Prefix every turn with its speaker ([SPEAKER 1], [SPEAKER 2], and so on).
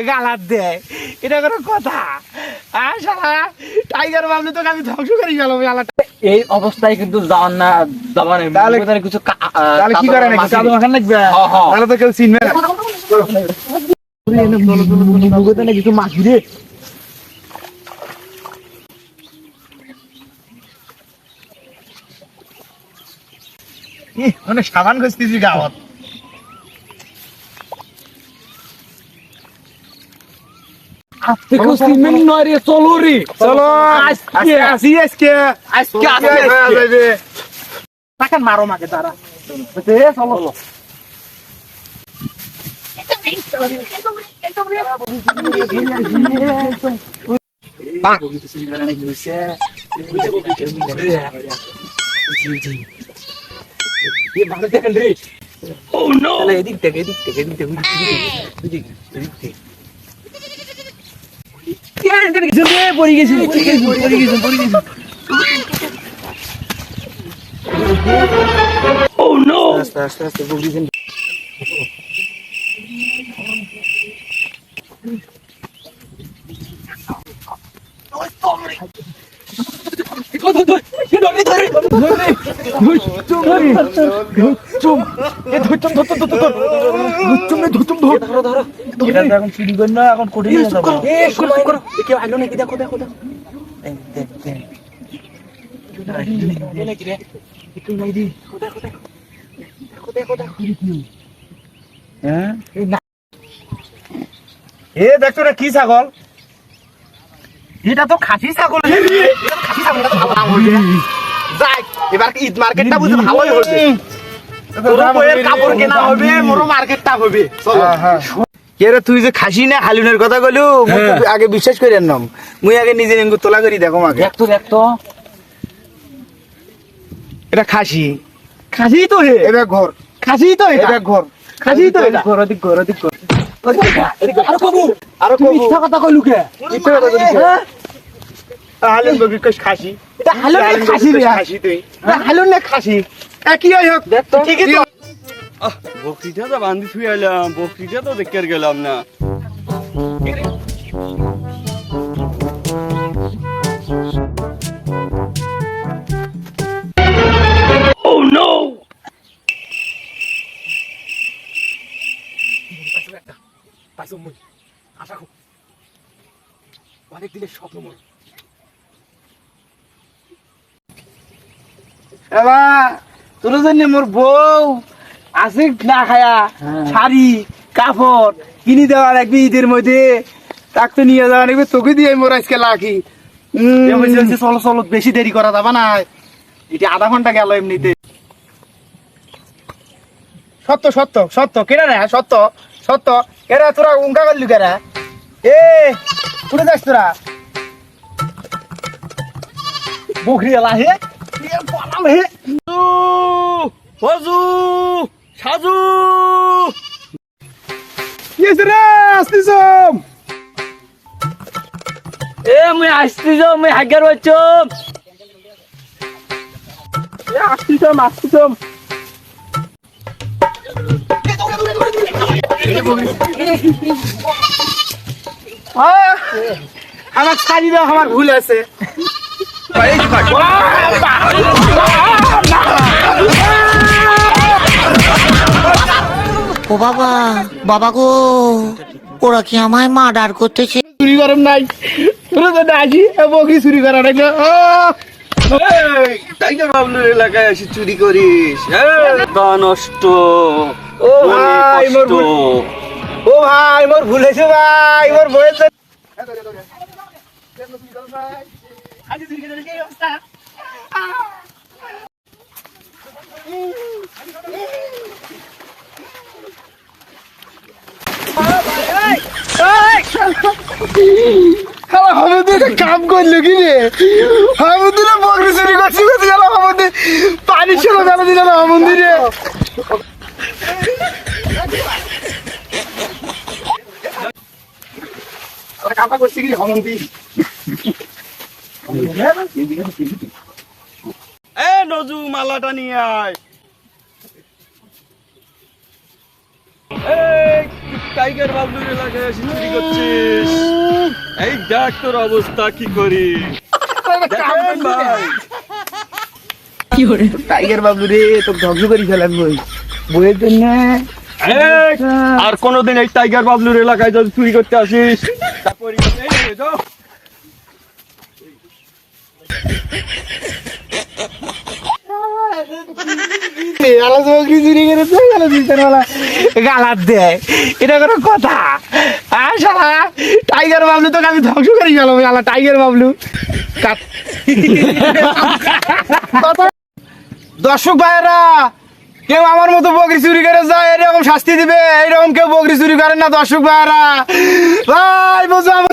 [SPEAKER 1] গালাত দেয় এটা কোনো কথা? টাইগার ভাবলে তোকে আমি ধ্বংস করে গেল।
[SPEAKER 2] এই অবস্থায় কিন্তু যাওয়ার না যাবার
[SPEAKER 1] তাহলে
[SPEAKER 2] কিছু
[SPEAKER 1] তাহলে কি করে নাকি চাদু মাখান লাগবে? তাহলে তো কেউ চিনবে না।
[SPEAKER 2] কিছু মাখি রে
[SPEAKER 1] মানে সাবান খুঁজতেছি গাওয়াত।
[SPEAKER 2] চলো রে
[SPEAKER 1] চলো আজকে আসি আজকে
[SPEAKER 2] মারো মাকে তারা চলো
[SPEAKER 1] Oh no!
[SPEAKER 2] এদিক থেকে পড়ে গেছি
[SPEAKER 1] Oh no!
[SPEAKER 2] আস্তে বগিছেন এখন কঠিন কেউ আইলো নাকি দেখো
[SPEAKER 1] এ দেখতো না কি ছাগল? এটা তো খাসি ছাগল। যাই এবার ঈদ মার্কেটটা বুঝে ভালোই হবে। কাপড় কেনা হবে, মোরো মার্কেটটা হবে। চলো কে তুই যে খাসি না হালুনের কথা কইলু আগে বিশ্বাস করি নাম মুই আগে নিজে নেঙ্গু তোলা করি দেখো মাকে
[SPEAKER 2] দেখতো
[SPEAKER 1] এটা খাসি তো হে এটা ঘর খাসি তো এটা ঘর খাসি তো এটা ঘর ঘর আরো কবু মিথ্যা কথা কইলু কে মিথ্যা কথা কইলু হালুন বগি কইছ খাসি এটা হালুন খাসি রে খাসি তুই হালুন না খাসি একই হোক দেখতো ঠিকই তো
[SPEAKER 3] বকরিটা তো বান্ধি থুই আইলাম, বকরিটা তো দেখে আর গেলাম না।
[SPEAKER 1] Oh no! অনেক দিনের স্বপ্ন মন তোর জন্য মোর বউ আছে না খায়া শাড়ি কাপড় কিনে দেওয়া লাগবে ঈদের মধ্যে, তাক তো নিয়ে যাওয়া লাগবে, তোকে দিয়ে মোর আজকে লাখি। চলো বেশি দেরি করা যাবে না, এটা আধা ঘন্টা গেল এমনিতে। সত্য কেনা রে সত্য কেনা তোরা উঙ্কা করলি কেনা? এ উঠে যাস তোরা বকরি এলা হে পালাম হে
[SPEAKER 3] বাজু সাজু
[SPEAKER 2] মুই আসছিস মুই হাগার বাচ্চম আসছিস
[SPEAKER 1] আমার শাড়ি দাও, আমার ভুল আছে।
[SPEAKER 4] ও বাবা গো, ওরা কি আমায় মার্ডার করতেছে?
[SPEAKER 1] চুরি করেন নাই তোরা তো আসি বকরি চুরি করা নাই না।
[SPEAKER 3] টাইগার বাবলুর এলাকায় এসে চুরি করিস? নষ্ট
[SPEAKER 1] ও ভাই মোর ভুল হয়েছে ভাই, মোর বয়ের কাম করলো কি রে? মন্দিরে বকরি চুরি করছি পানি ছিল বেলা দিল না মন্দিরে। কাপা করছি কি হমন্দি
[SPEAKER 3] এ নজু মালাটা নিয়ে আয়। টাইগার বাবলুর এলাকায় এসে চুরি করছিস? এই দেখ তোর অবস্থা কি করি। দেখেন ভাই,
[SPEAKER 1] টাইগার বাবলু রে তোকে ধ্বংস করে ফেলাম বইয়ের জন্য।
[SPEAKER 3] এই, আর কোনোদিন এই টাইগার বাবলুর এলাকায় যদি চুরি করতে আসিস তারপরে
[SPEAKER 1] গালাত দেয়, এটা কোনো কথা? আর শালা টাইগার বাবলু তোকে আমি ধ্বংস করে গেলাম। শালা টাইগার বাবলু দর্শক ভাইয়েরা, কেউ আমার মতো বকরি চুরি করে যায় এরকম শাস্তি দিবে। এইরকম কেউ বকরি চুরি করেন না দর্শক ভাইয়েরা। ভাই বুঝো আমার